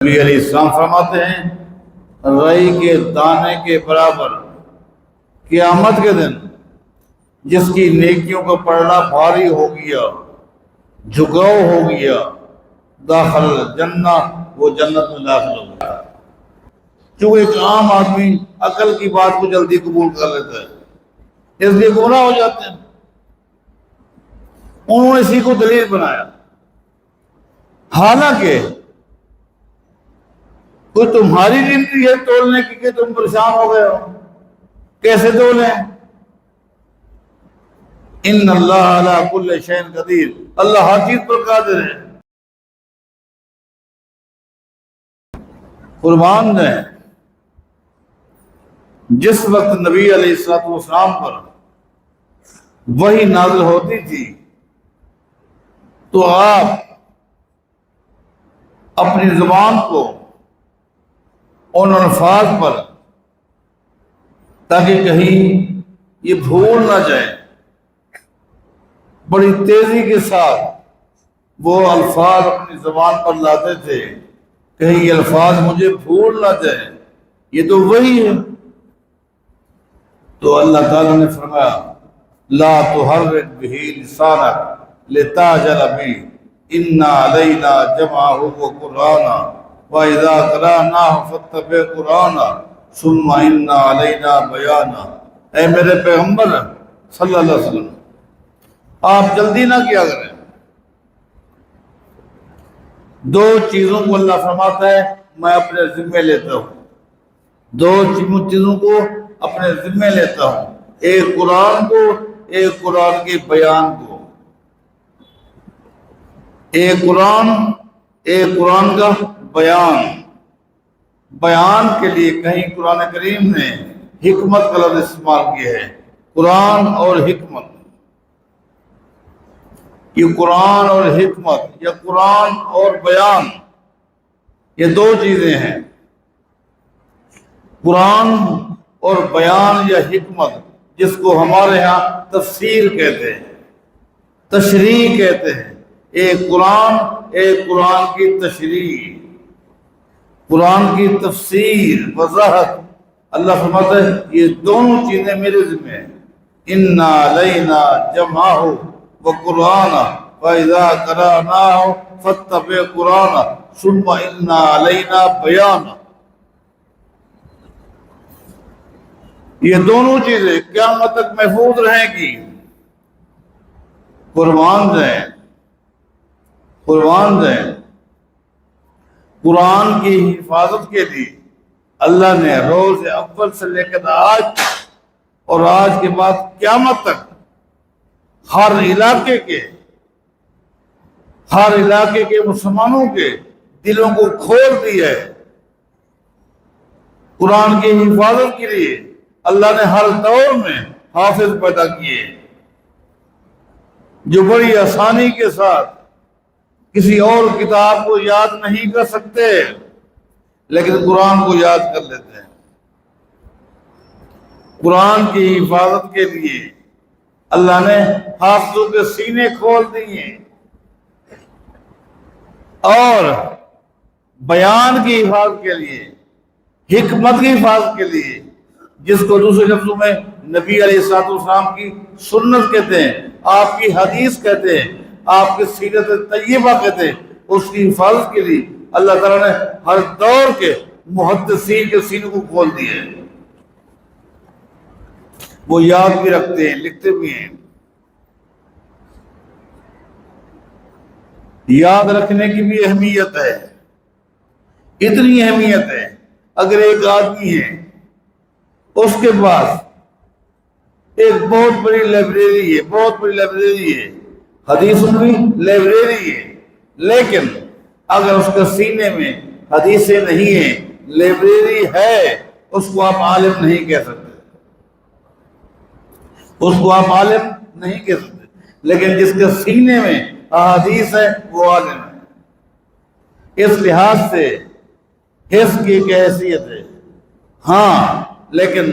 نبی علیہ السلام فرماتے ہیں رائی کے دانے کے برابر قیامت کے دن جس کی نیکیوں کا پڑھنا بھاری ہو گیا، جھکاؤ ہو گیا، داخل جنہ، وہ جنت میں داخل ہو گیا۔ کیونکہ ایک عام آدمی عقل کی بات کو جلدی قبول کر لیتا ہے، اس لیے گمراہ ہو جاتے ہیں۔ انہوں نے اسی کو دلیل بنایا، حالانکہ کوئی تمہاری گنتی ہے تولنے کی کہ تم پریشان ہو گئے ہو، کیسے تولیں؟ ان اللہ علی کل شیء قدیر، اللہ ہر چیز پر قادر ہے۔ قربان جائیں، جس وقت نبی علیہ السلام پر وحی نازل ہوتی تھی تو آپ اپنی زبان کو ان الفاظ پر، تاکہ کہیں یہ بھول نہ جائے، بڑی تیزی کے ساتھ وہ الفاظ اپنی زبان پر لاتے تھے، کہیں یہ الفاظ مجھے بھول نہ جائے، یہ تو وہی ہے۔ تو اللہ تعالیٰ نے فرمایا لا تحرک بہ لسانک لتعجل بہ ان علینا جمعہ وقرآنہ وَإِذَا قَرَأْنَاهُ فَاتَّبِعْ قُرْآنَهُ ثُمَّ إِنَّ عَلَيْنَا بَيَانَهُ۔ اے میرے پیغمبر صلی اللہ علیہ وسلم، آپ جلدی نہ کیا کریں۔ دو چیزوں کو اللہ فرماتا ہے میں اپنے ذمے لیتا ہوں، دو چیزوں کو اپنے ذمے لیتا ہوں، ایک قرآن کو، ایک قرآن کے بیان کو۔ ایک قرآن کا بیان کے لیے کہیں قرآن کریم نے حکمت کا لفظ استعمال کیا ہے، قرآن اور حکمت۔ یہ قرآن اور حکمت یا قرآن اور بیان، یہ دو چیزیں ہیں۔ قرآن اور بیان یا حکمت، جس کو ہمارے ہاں تفسیر کہتے ہیں، تشریح کہتے ہیں، ایک قرآن کی تشریح، قرآن کی تفسیر، وضاحت۔ اللہ فرماتا ہے یہ دونوں چیزیں میرے ذمہ ہیں۔ اِنَّ عَلَيْنَا جَمْعَهُ وَقُرْآنَهُ وَإِذَا قَرَأْنَاهُ فَاتَّبِعْ قُرْآنَهُ ثُمَّ إِنَّ عَلَيْنَا بَيَانَهُ۔ یہ دونوں چیزیں قیامت تک محفوظ رہیں گی۔ قربان جائیں، قرآن کی حفاظت کے لیے اللہ نے روز اول سے لے کر آج اور آج کے بعد قیامت تک ہر علاقے کے مسلمانوں کے دلوں کو کھول دیا ہے۔ قرآن کی حفاظت کے لیے اللہ نے ہر دور میں حافظ پیدا کیے، جو بڑی آسانی کے ساتھ کسی اور کتاب کو یاد نہیں کر سکتے لیکن قرآن کو یاد کر لیتے ہیں۔ قرآن کی حفاظت کے لیے اللہ نے حافظوں کے سینے کھول دیے، اور بیان کی حفاظت کے لیے، حکمت کی حفاظت کے لیے، جس کو دوسرے لفظوں میں نبی علیہ السلام کی سنت کہتے ہیں، آپ کی حدیث کہتے ہیں، آپ کی سیرت طیبہ کہتے ہیں، اس کی حفاظت کے لیے اللہ تعالیٰ نے ہر دور کے محدثین کے سینوں کو کھول دیا ہے۔ وہ یاد بھی رکھتے ہیں، لکھتے بھی ہیں۔ یاد رکھنے کی بھی اہمیت ہے، اتنی اہمیت ہے اگر ایک آدمی ہے، اس کے پاس ایک بہت بڑی لائبریری ہے، حدیثوں کی لائبریری ہے، لیکن اگر اس کے سینے میں حدیثیں نہیں ہیں، لائبریری ہے، اس کو آپ عالم نہیں کہہ سکتے، لیکن جس کے سینے میں احادیث ہے وہ عالم ہے۔ اس لحاظ سے حفظ کی ایک حیثیت ہے، ہاں، لیکن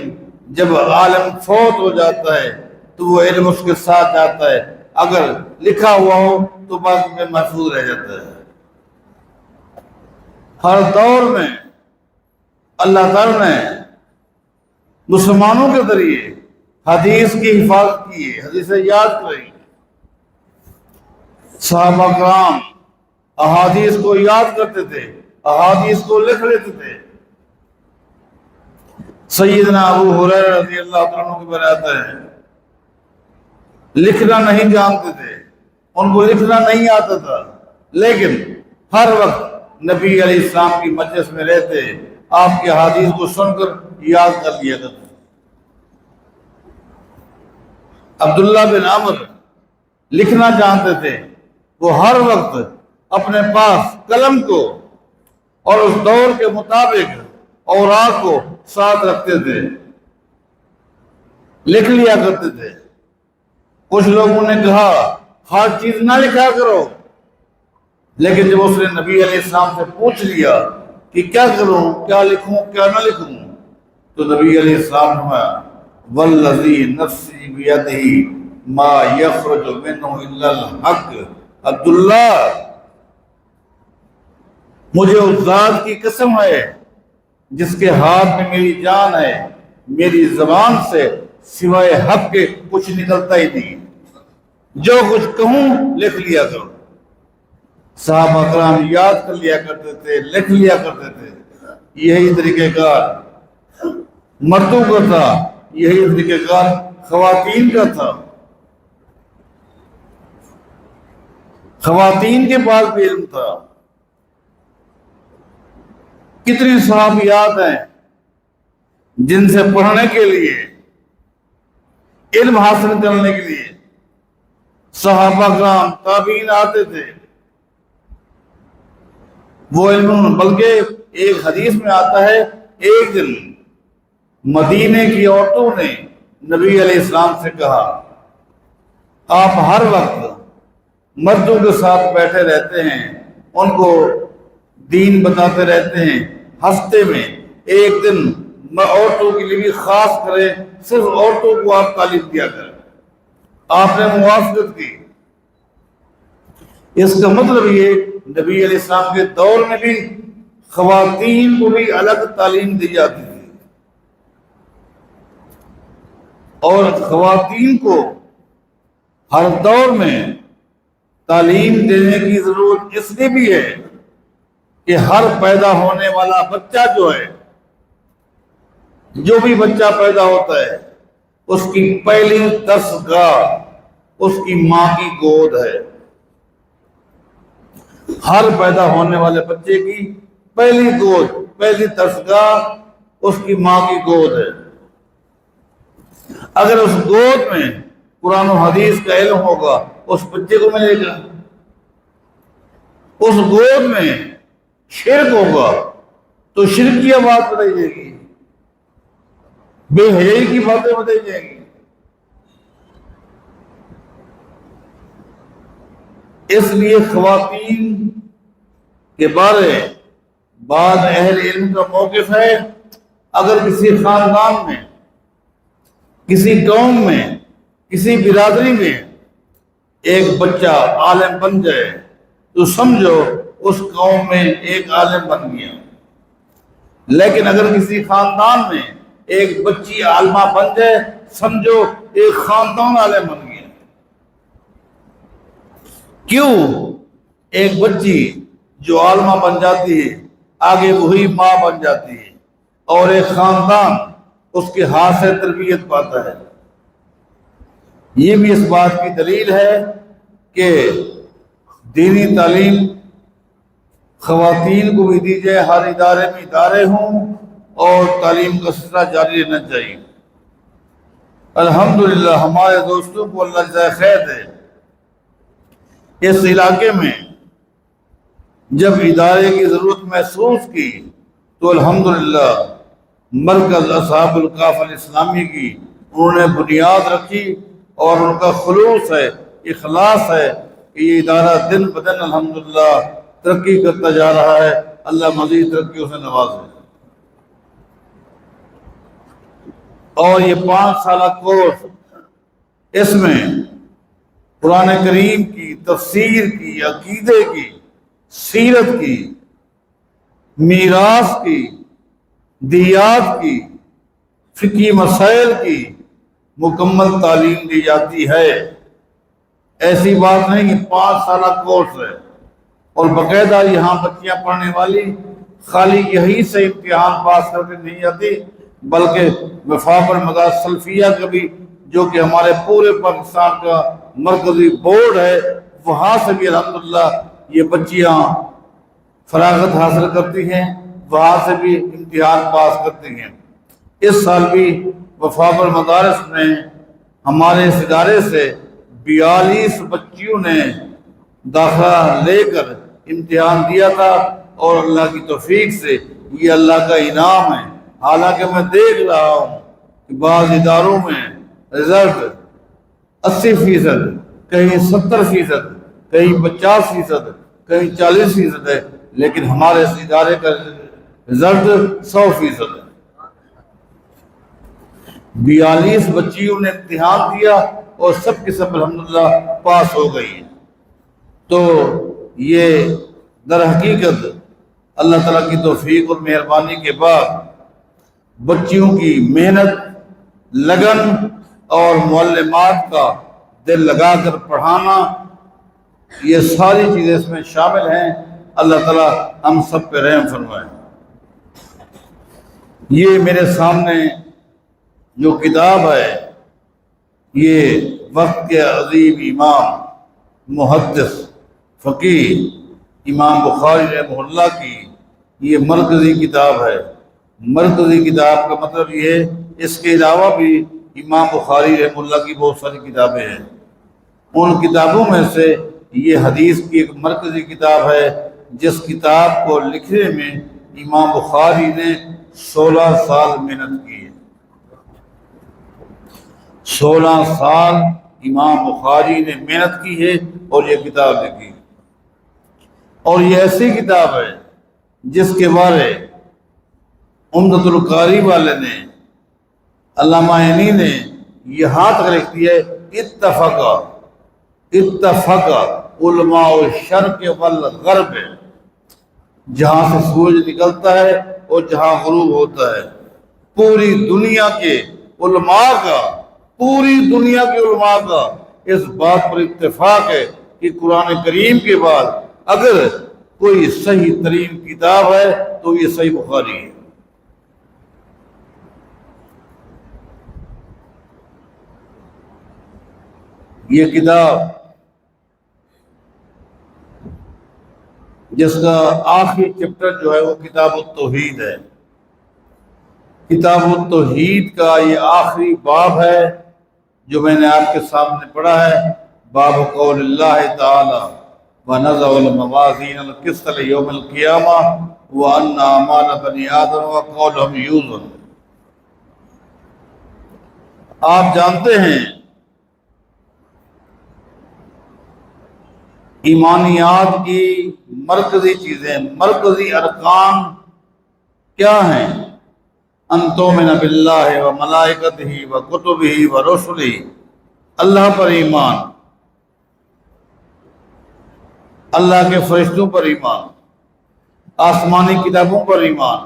جب عالم فوت ہو جاتا ہے تو وہ علم اس کے ساتھ جاتا ہے، اگر لکھا ہوا ہو تو بعد میں محفوظ رہ جاتا ہے۔ ہر دور میں اللہ تعالیٰ نے مسلمانوں کے ذریعے حدیث کی حفاظت کی ہے، حدیثیں یاد کرائی۔ صحابہ کرام احادیث کو یاد کرتے تھے، احادیث کو لکھ لیتے تھے۔ سیدنا ابو ہریرہ رضی اللہ تعالیٰ عنہ کی روایت ہے، لکھنا نہیں جانتے تھے، ان کو لکھنا نہیں آتا تھا، لیکن ہر وقت نبی علیہ السلام کی مجلس میں رہتے، آپ کے حدیث کو سن کر یاد کر لیا کرتے۔ عبداللہ بن عمر لکھنا جانتے تھے، وہ ہر وقت اپنے پاس قلم کو اور اس دور کے مطابق اوراق کو ساتھ رکھتے تھے، لکھ لیا کرتے تھے۔ کچھ لوگوں نے کہا ہر چیز نہ لکھا کرو، لیکن جب اس نے نبی علیہ السلام سے پوچھ لیا کہ کیا کروں، کیا لکھوں، کیا نہ لکھوں، تو نبی علیہ السلام نے فرمایا والذی نفسی بیدہ ما یخرج منہ الا الحق۔ عبداللہ، مجھے اس ذات کی قسم ہے جس کے ہاتھ میں میری جان ہے، میری زبان سے سوائے حق کے کچھ نکلتا ہی نہیں، جو کچھ کہوں لکھ لیا کرو۔ صحابہ کرام یاد کر لیا کرتے تھے، لکھ لیا کرتے تھے۔ یہی طریقہ کار مردوں کا تھا، یہی طریقہ کار خواتین کا تھا۔ خواتین کے پاس بھی علم تھا۔ کتنی صحابیات ہیں جن سے پڑھنے کے لیے، علم حاصل کرنے کے لیے صحابہ کرام تابعین آتے تھے۔ وہ علم، بلکہ ایک حدیث میں آتا ہے ایک دن مدینے کی عورتوں نے نبی علیہ السلام سے کہا آپ ہر وقت مردوں کے ساتھ بیٹھے رہتے ہیں، ان کو دین بتاتے رہتے ہیں، ہفتے میں ایک دن عورتوں کے لیے بھی خاص کریں، صرف عورتوں کو آپ تعلیم دیا کریں۔ آپ نے موافقت کی۔ اس کا مطلب یہ نبی علیہ السلام کے دور میں بھی خواتین کو بھی الگ تعلیم دی جاتی تھی، اور خواتین کو ہر دور میں تعلیم دینے کی ضرورت اس لیے بھی ہے کہ ہر پیدا ہونے والا بچہ جو ہے، جو بھی بچہ پیدا ہوتا ہے، اس کی پہلی درسگاہ اس کی ماں کی گود ہے۔ ہر پیدا ہونے والے بچے کی پہلی گود، پہلی درسگاہ اس کی ماں کی گود ہے۔ اگر اس گود میں قرآن و حدیث کا علم ہوگا، اس بچے کو ملے گا۔ اس گود میں شرک ہوگا تو شرک کی بات بتائی جائے گی، بے حیائی کی باتیں بتائی جائیں گی۔ اس لیے خواتین کے بارے بعض اہل علم کا موقف ہے، اگر کسی خاندان میں، کسی قوم میں، کسی برادری میں ایک بچہ عالم بن جائے تو سمجھو اس قوم میں ایک عالم بن گیا، لیکن اگر کسی خاندان میں ایک بچی عالمہ بن جائے سمجھو ایک خاندان عالم بن گیا۔ کیوں؟ ایک بچی جو عالمہ بن جاتی ہے آگے وہی ماں بن جاتی ہے، اور ایک خاندان اس کے ہاتھ سے تربیت پاتا ہے۔ یہ بھی اس بات کی دلیل ہے کہ دینی تعلیم خواتین کو بھی دی جائے، ہر ادارے میں ادارے ہوں، اور تعلیم کا سلسلہ جاری رہنا چاہیے۔ الحمدللہ ہمارے دوستوں کو اللہ جزائے خیر دے، اس علاقے میں جب ادارے کی ضرورت محسوس کی تو الحمدللہ مرکز اصحاب الکہف الاسلامی کی انہوں نے بنیاد رکھی، اور ان کا خلوص ہے، اخلاص ہے کہ یہ ادارہ دن بدن الحمدللہ ترقی کرتا جا رہا ہے۔ اللہ مزید ترقیوں سے نوازے۔ اور یہ 5 سالہ کورس، اس میں قرآن کریم کی تفسیر کی، عقیدے کی، سیرت کی میراث کی، دیات کی، فقہی مسائل کی مکمل تعلیم دی جاتی ہے۔ ایسی بات نہیں کہ 5 سالہ کورس ہے اور باقاعدہ یہاں بچیاں پڑھنے والی خالی یہی سے امتحان پاس کر کے نہیں جاتی، بلکہ وفاق المدارس سلفیہ کا بھی، جو کہ ہمارے پورے پاکستان کا مرکزی بورڈ ہے، وہاں سے بھی الحمدللہ یہ بچیاں فراغت حاصل کرتی ہیں، وہاں سے بھی امتحان پاس کرتی ہیں۔ اس سال بھی وفاق المدارس میں ہمارے اس ادارے سے 42 بچیوں نے داخلہ لے کر امتحان دیا تھا، اور اللہ کی توفیق سے یہ اللہ کا انعام ہے۔ حالانکہ میں دیکھ رہا ہوں کہ بعض اداروں میں رزلٹ 80%، کہیں 70%، کہیں 50%، کہیں 40% ہے، لیکن ہمارے اس ادارے کا رزلٹ 100% ہے۔ 42 بچیوں نے امتحان دیا اور سب کے سب الحمدللہ پاس ہو گئی۔ تو یہ در حقیقت اللہ تعالیٰ کی توفیق اور مہربانی کے بعد بچیوں کی محنت، لگن اور معلمات کا دل لگا کر پڑھانا، یہ ساری چیزیں اس میں شامل ہیں۔ اللہ تعالیٰ ہم سب پہ رحم فرمائے۔ یہ میرے سامنے جو کتاب ہے، یہ وقت کے عظیم امام، محدث، فقیہ امام بخاری رحمہ اللہ کی یہ مرکزی کتاب ہے۔ مرکزی کتاب کا مطلب یہ ہے، اس کے علاوہ بھی امام بخاری رحمہ اللہ کی بہت ساری کتابیں ہیں۔ ان کتابوں میں سے یہ حدیث کی ایک مرکزی کتاب ہے، جس کتاب کو لکھنے میں امام بخاری نے 16 سال محنت کی ہے۔ 16 سال امام بخاری نے محنت کی ہے اور یہ کتاب لکھی۔ اور یہ ایسی کتاب ہے جس کے بارے عمدۃ القاری والے نے، علامہ عینی نے یہاں تک لکھ دیا ہے، اتفق علماء الشرق والغرب، جہاں سے سورج نکلتا ہے اور جہاں غروب ہوتا ہے، پوری دنیا کے علماء کا، پوری دنیا کے علماء کا اس بات پر اتفاق ہے کہ قرآن کریم کے بعد اگر کوئی صحیح ترین کتاب ہے تو یہ صحیح بخاری ہے۔ یہ کتاب جس کا آخری چیپٹر جو ہے وہ کتاب التوحید ہے۔ کتاب التوحید کا یہ آخری باب ہے جو میں نے آپ کے سامنے پڑھا ہے، باب قول اللہ تعالی وَنَضَعُ الْمَوَازِينَ الْقِسْطَ لِيَوْمِ الْقِيَامَةِ وَأَنَّ أَعْمَالَ بَنِي آدَمَ وَقَوْلُهُمْ يُوزَنُ۔ آپ جانتے ہیں ایمانیات کی مرکزی چیزیں، مرکزی ارکان کیا ہیں؟ ان تؤمن باللہ وملائکتہ وکتبہ ورسلہ، اللہ پر ایمان، اللہ کے فرشتوں پر ایمان، آسمانی کتابوں پر ایمان،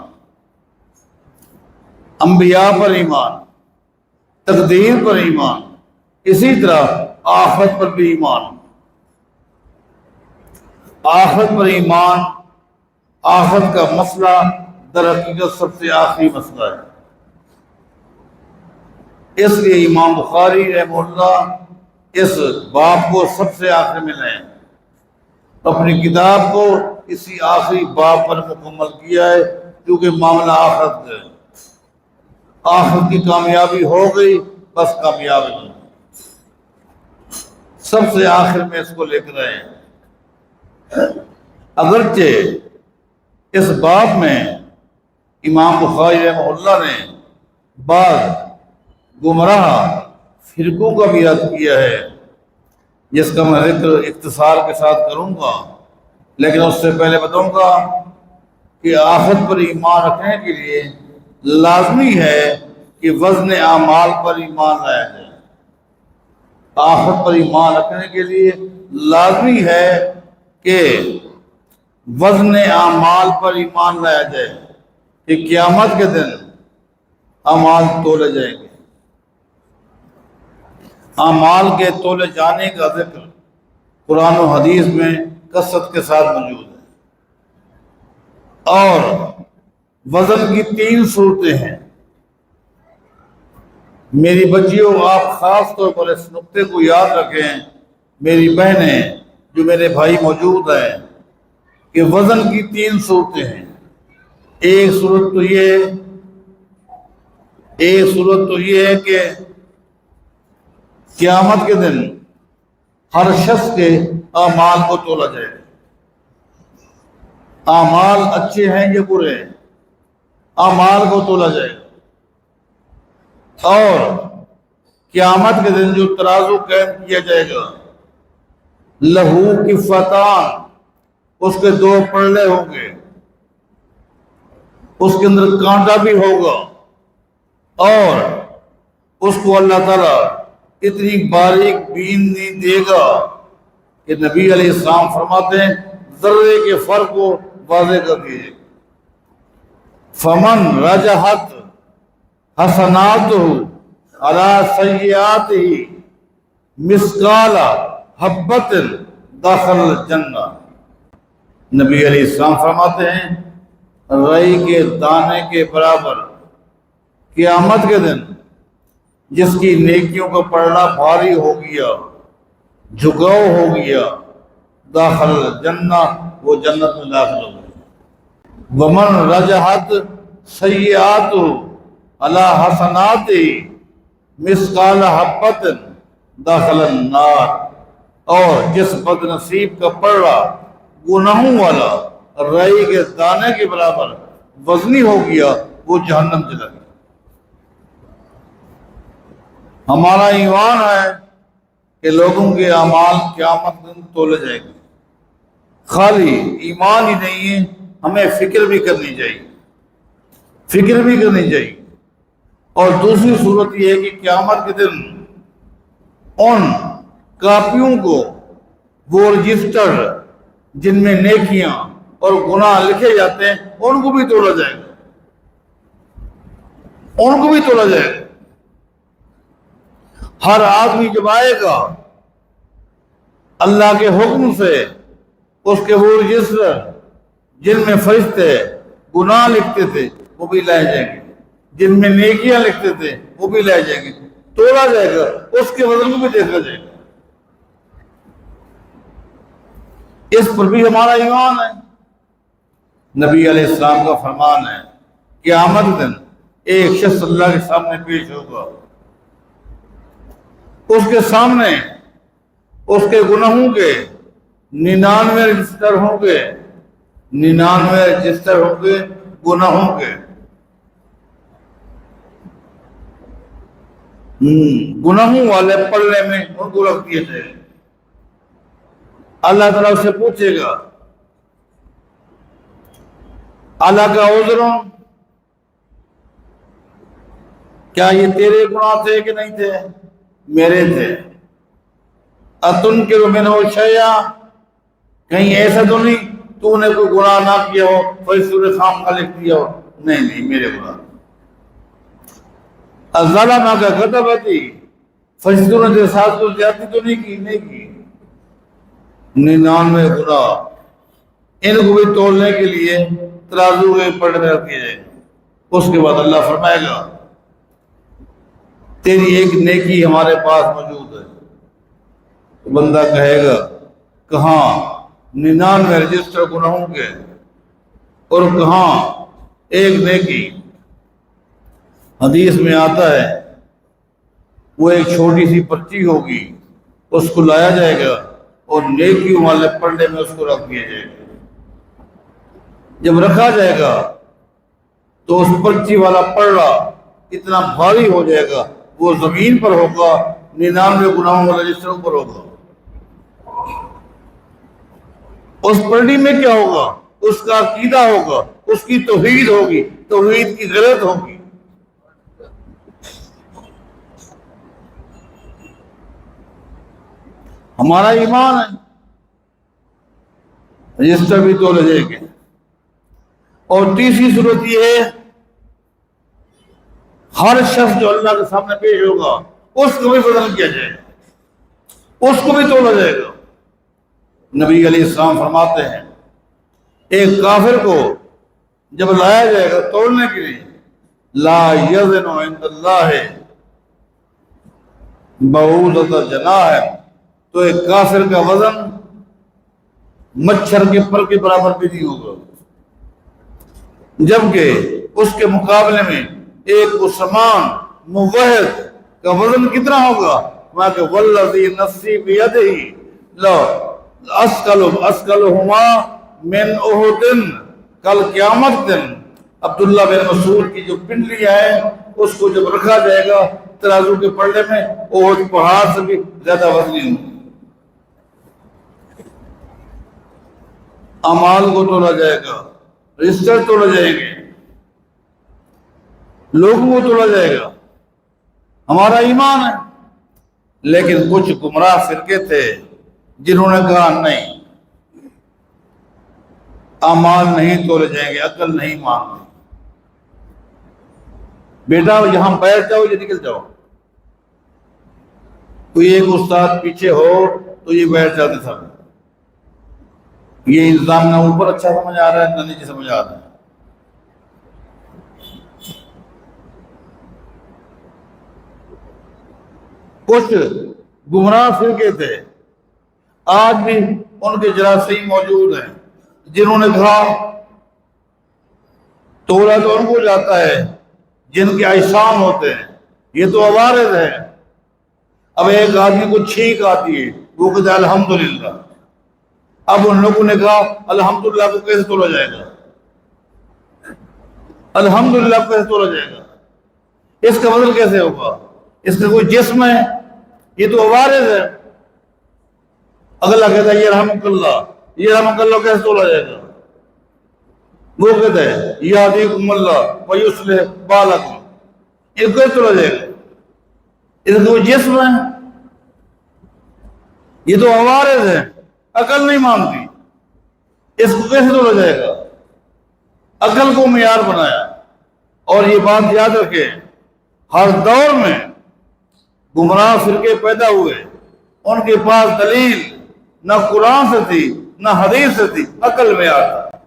انبیاء پر ایمان، تقدیر پر ایمان، اسی طرح آخرت پر بھی ایمان۔ آخرت پر ایمان، آخرت کا مسئلہ در حقیقت سب سے آخری مسئلہ ہے۔ اس لیے امام بخاری رحمہ اللہ اس باب کو سب سے آخر میں لائیں، اپنی کتاب کو اسی آخری باب پر مکمل کیا ہے، کیونکہ معاملہ آخرت ہے۔ آخرت کی کامیابی ہو گئی، بس کامیابی نہیں، سب سے آخر میں اس کو لے کر آئے۔ اگرچہ اس باب میں امام بخاری رحمہ اللہ نے بعض گمراہ فرقوں کا بھی رد کیا ہے، جس کا میں ذکر اختصار کے ساتھ کروں گا، لیکن اس سے پہلے بتاؤں گا کہ آخرت پر ایمان رکھنے کے لیے لازمی ہے کہ وزن اعمال پر ایمان لایا جائے۔ آخرت پر ایمان رکھنے کے لیے لازمی ہے کہ وزن اعمال پر ایمان لایا جائے کہ قیامت کے دن اعمال تولے جائیں گے۔ اعمال کے تولے جانے کا ذکر قرآن و حدیث میں کثرت کے ساتھ موجود ہے، اور وزن کی 3 صورتیں ہیں۔ میری بچیوں، آپ خاص طور پر اس نقطے کو یاد رکھیں، میری بہنیں جو میرے بھائی موجود ہیں، کہ وزن کی 3 صورتیں ہیں۔ ایک صورت تو یہ ہے کہ قیامت کے دن ہر شخص کے اعمال کو تولا جائے، اعمال اچھے ہیں یا برے ہیں، اعمال کو تولا جائے گا۔ اور قیامت کے دن جو ترازو قائم کیا جائے گا، لہو کفتان، اس کے 2 پلڑے ہوں گے، اس کے اندر کانٹا بھی ہوگا، اور اس کو اللہ تعالیٰ اتنی باریک بین نہیں دے گا کہ نبی علیہ السلام فرماتے ہیں ذرے کے فرق کو واضح کر دیجیے۔ فمن رجحت حسناتہ علی سیئاتہ مثقال حبۃ دخل الجنہ۔ نبی علیہ السلام فرماتے ہیں رائی کے دانے کے برابر قیامت کے دن جس کی نیکیوں کا پلڑا بھاری ہو گیا، جھکاؤ ہو گیا، داخل الجنہ، وہ جنت میں داخل ہو گیا۔ ومن رجحت سیئات علی حسنات مثقال حبۃ داخل النار، اور جس بد نصیب کا پلڑا گناہوں والا رائی کے دانے کے برابر وزنی ہو گیا، وہ جہنم چلا گیا۔ ہمارا ایمان ہے کہ لوگوں کے اعمال قیامت دن تولے جائیں گے۔ خالی ایمان ہی نہیں ہے، ہمیں فکر بھی کرنی چاہیے۔ اور دوسری صورت یہ ہے کہ قیامت کے دن ان کاپیوں کو، وہ رجسٹر جن میں نیکیاں اور گناہ لکھے جاتے ہیں، ان کو بھی تولا جائے گا، ہر آدمی جب آئے گا اللہ کے حکم سے، اس کے وہ رجسٹر جن میں فرشتے گناہ لکھتے تھے وہ بھی لائے جائیں گے، جن میں نیکیاں لکھتے تھے وہ بھی لائے جائیں گے، تولا جائے گا، اس کے وزن کو بھی دیکھا جائے گا۔ اس پر بھی ہمارا ایمان ہے۔ نبی علیہ السلام کا فرمان ہے قیامت دن ایک شخص اللہ کے سامنے پیش ہوگا، اس کے سامنے اس کے گناہوں کے 99 رجسٹر ہوں گے، 99 رجسٹر ہوں گے گناہوں کے۔ گناہوں والے پلڑے میں ان کو رکھ دیا جائے گا۔ اللہ تعالیٰ سے پوچھے گا اللہ کا عذروں، کیا یہ تیرے گناہ تھے کہ نہیں تھے؟ میرے تھے۔ اتنکر منہ شیئا، کہیں ایسا تو نہیں تو نے کوئی گناہ نہ کیا ہو، فرشتوں نے خام خواہ لکھ دیا ہو؟ نہیں میرے گناہ۔ الظلمہ کا کتبتی، فرشتوں نے تیرے ساتھ کو زیادتی تو نہیں کی۔ 99 گناہ، ان کو بھی تولنے کے لیے ترازو کے پلڑے میں رکھ دیا جائے گا۔ اس کے بعد اللہ فرمائے گا تیری ایک نیکی ہمارے پاس موجود ہے۔ بندہ کہے گا کہاں؟ 99 رجسٹر گناہوں کے، اور کہاں ایک نیکی؟ حدیث میں آتا ہے وہ ایک چھوٹی سی پرچی ہوگی، اس کو لایا جائے گا اور نیکیوں والے پلڑے میں اس کو رکھ دیا جائے گا۔ جب رکھا جائے گا تو اس پرچی والا پلڑا اتنا بھاری ہو جائے گا، وہ زمین پر ہوگا، 99 گناہوں والا رجسٹر پر ہوگا۔ اس پلڑی میں کیا ہوگا؟ اس کا عقیدہ ہوگا، اس کی توحید ہوگی، توحید کی غلط ہوگی۔ ہمارا ایمان ہے رجسٹر بھی تولے جائیں گے۔ اور تیسری صورت یہ ہے ہر شخص جو اللہ کے سامنے پیش ہوگا اس کو بھی وزن کیا جائے گا، اس کو بھی تولا جائے گا۔ نبی علیہ السلام فرماتے ہیں ایک کافر کو جب لایا جائے گا تولنے کے لیے، لا یزن عند اللہ بعوضۃ جناح، تو ایک کافر کا وزن مچھر کے پر کے برابر بھی نہیں ہوگا، جبکہ اس کے مقابلے میں ایک مسلمان موحد کا وزن کتنا ہوگا؟ وہاں کہ والذی نفسی بیدہ لا اسقلہما من احد، کل قیامت دن عبداللہ بن مسعود کی جو پنڈلیاں ہیں اس کو جب رکھا جائے گا ترازو کے پلڑے میں، احد پہاڑ سے بھی زیادہ وزنی ہوگی۔ اعمال کو تولا جائے گا، رجسٹر تولا جائیں گے، لوگوں کو تولا جائے گا، ہمارا ایمان ہے۔ لیکن کچھ گمراہ فرقے تھے جنہوں نے کہا نہیں، اعمال نہیں تولے جائیں گے، عقل نہیں مانتے۔ بیٹا یہاں بیٹھ جاؤ یا نکل جاؤ، کوئی ایک استاد پیچھے ہو تو یہ بیٹھ جاتے سب، یہ انتظام نہ اوپر اچھا سمجھ آ رہا ہے نہ نیچے سمجھ آ رہا ہے۔ کچھ گمراہ فرقے تھے، آج بھی ان کے جراثیم موجود ہیں، جنہوں نے کہا تولا تو ان کو جاتا ہے جن کے اجسام ہوتے ہیں، یہ تو عوارض ہے۔ اب ایک آدمی کو چھینک آتی ہے وہ کہتا ہے الحمدللہ، اب ان لوگوں نے کہا الحمدللہ کو کیسے تولا جائے گا، الحمدللہ کو کیسے تولا جائے گا، اس کا وزن کیسے ہوگا، اس کا کوئی جسم ہے، یہ تو عوارض ہے۔ اگلا کہتا ہے یرحمک اللہ، یرحمک اللہ کیسے تولا جائے گا، وہ کہتا ہے یہدیکم اللہ ویصلح بالکم، ان کو کیسے تولا جائے گا، اس کا کوئی جسم ہے، یہ تو عوارض ہے، عقل نہیں مانتی، اس کو کیسے تولا جائے گا۔ عقل کو معیار بنایا۔ اور یہ بات یاد رکھیں، ہر دور میں گمراہ فرقے پیدا ہوئے، ان کے پاس دلیل نہ قرآن سے تھی نہ حدیث سے تھی، عقل معیار تھا۔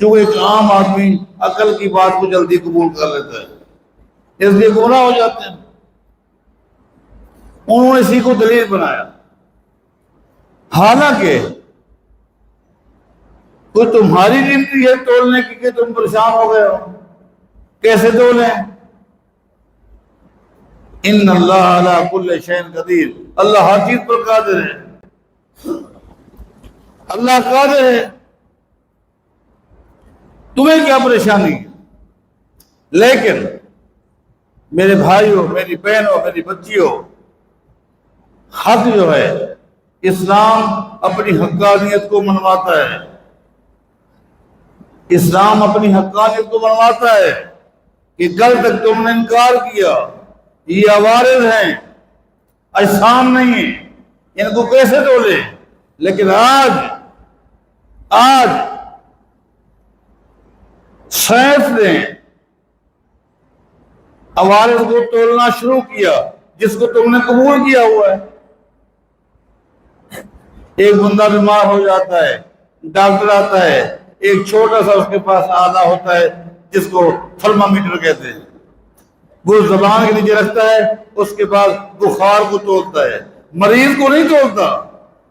چونکہ ایک عام آدمی عقل کی بات کو جلدی قبول کر لیتا ہے، اس لیے گمراہ ہو جاتے ہیں۔ انہوں نے اسی کو دلیل بنایا، حالانکہ کوئی تمہاری گنتی ہے تولنے کی کہ تم پریشان ہو گئے ہو، کیسے تولیں؟ ان اللہ علی کل شیء قدیر، اللہ ہر چیز پر قادر ہے، اللہ قادر ہے، تمہیں کیا پریشانی ہے؟ لیکن میرے بھائیوں، میری بہنوں، میری بچیوں، حق جو ہے اسلام اپنی حقانیت کو منواتا ہے، اسلام اپنی حقانیت کو منواتا ہے کہ کل تک تم نے انکار کیا، یہ عوارض ہیں، اجسام نہیں ہیں، ان کو کیسے تولے۔ لیکن آج سائنس نے عوارض کو تولنا شروع کیا، جس کو تم نے قبول کیا ہوا ہے۔ ایک بندہ بیمار ہو جاتا ہے، ڈاکٹر آتا ہے، ایک چھوٹا سا اس کے پاس آلہ ہوتا ہے جس کو تھرمامیٹر کہتے ہیں، وہ زبان کے نیچے رکھتا ہے، اس کے بعد بخار کو تولتا ہے۔ مریض کو نہیں تولتا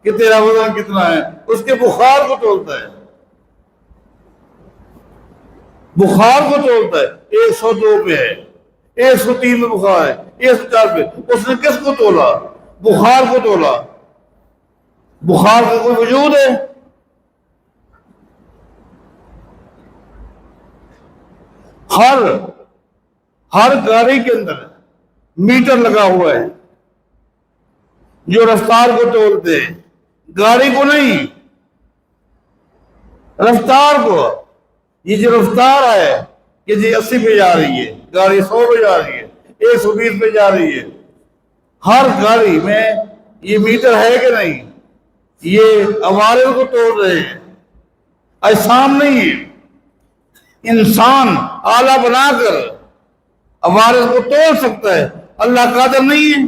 کہ تیرا وزن کتنا ہے، اس کے بخار کو تولتا ہے، بخار کو تولتا ہے۔ 102 پہ ہے، 103 میں بخار ہے، 104 پہ، اس نے کس کو تولا؟ بخار کو تولا۔ بخار کا کوئی وجود ہے؟ ہر گاڑی کے اندر میٹر لگا ہوا ہے جو رفتار کو تولتے ہیں، گاڑی کو نہیں، رفتار کو۔ یہ جو رفتار ہے کہ جی 80 پہ جا رہی ہے گاڑی، 100 پہ جا رہی ہے، 120 پہ جا رہی ہے، ہر گاڑی میں یہ میٹر ہے کہ نہیں؟ یہ عوارض کو توڑ رہے ہیں، اجسام نہیں ہے. انسان آلہ بنا کر عوارض کو توڑ سکتا ہے، اللہ قادر نہیں ہے.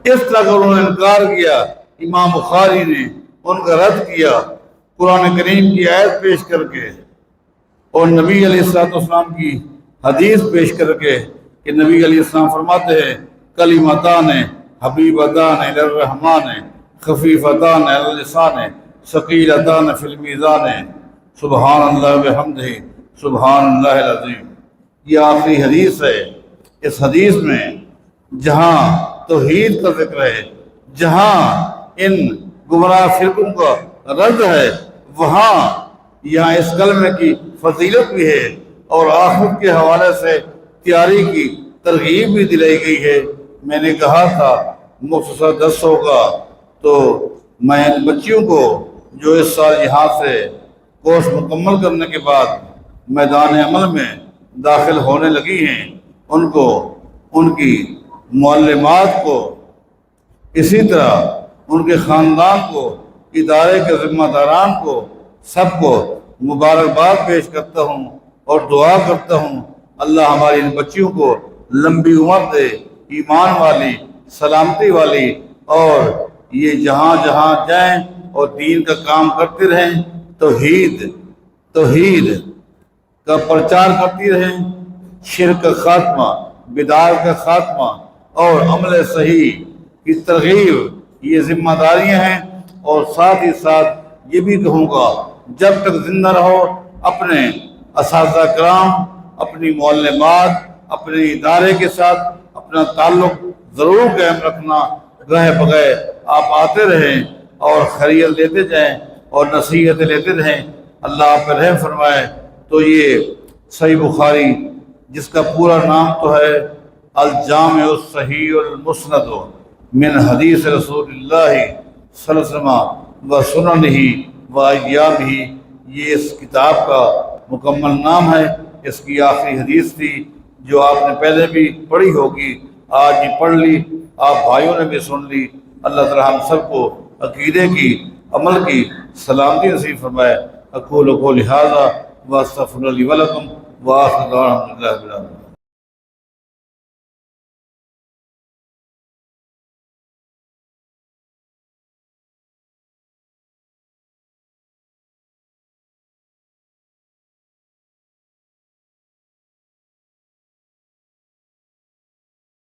اس طرح کا انہوں نے انکار کیا. امام بخاری نے ان کا رد کیا قرآن کریم کی آیت پیش کر کے اور نبی علیہ السلام کی حدیث پیش کر کے کہ نبی علیہ السلام فرماتے ہیں کلمتان حبیبتان الی الرحمن خفیفتان علی اللسان ثقیلتان فی المیزان سبحان اللہ بحمدہ سبحان اللہ العظیم. یہ آخری حدیث ہے. اس حدیث میں جہاں توحید کا ذکر ہے، جہاں ان گمراہ فرقوں کا رد ہے، وہاں یہاں اس کلمے کی فضیلت بھی ہے اور آخرت کے حوالے سے تیاری کی ترغیب بھی دلائی گئی ہے. میں نے کہا تھا مختصر درس ہوگا، تو میں ان بچیوں کو جو اس سال یہاں سے کورس مکمل کرنے کے بعد میدان عمل میں داخل ہونے لگی ہیں، ان کو ان کی معلمات کو، اسی طرح ان کے خاندان کو، ادارے کے ذمہ داران کو، سب کو مبارکباد پیش کرتا ہوں اور دعا کرتا ہوں اللہ ہماری ان بچیوں کو لمبی عمر دے، ایمان والی، سلامتی والی، اور یہ جہاں جہاں جائیں اور دین کا کام کرتے رہیں، توحید کا پرچار کرتی رہیں، شرک کا خاتمہ، بدعت کا خاتمہ اور عمل صحیح کی ترغیب، یہ ذمہ داریاں ہیں. اور ساتھ ہی ساتھ یہ بھی کہوں گا جب تک زندہ رہو اپنے اساتذہ کرام، اپنی معلمات، اپنے ادارے کے ساتھ اپنا تعلق ضرور قائم رکھنا. رہ بغیر آپ آتے رہیں اور خیریت لیتے جائیں اور نصیحتیں لیتے رہیں. اللہ آپ پہ رحم فرمائے. تو یہ صحیح بخاری جس کا پورا نام تو ہے الجامع الصحیح المسند من حدیث رسول اللہ صلی اللہ علیہ وسلم و سننہ و ایامہ، یہ اس کتاب کا مکمل نام ہے. اس کی آخری حدیث تھی جو آپ نے پہلے بھی پڑھی ہوگی، آج بھی پڑھ لی، آپ بھائیوں نے بھی سن لی. اللہ تعالی ہم سب کو عقیدے کی، عمل کی سلامتی نصیب فرمائے. اقول قولی ھذا واستغفر لی ولکم وآخر دعوانا الحمد للہ رب العالمین.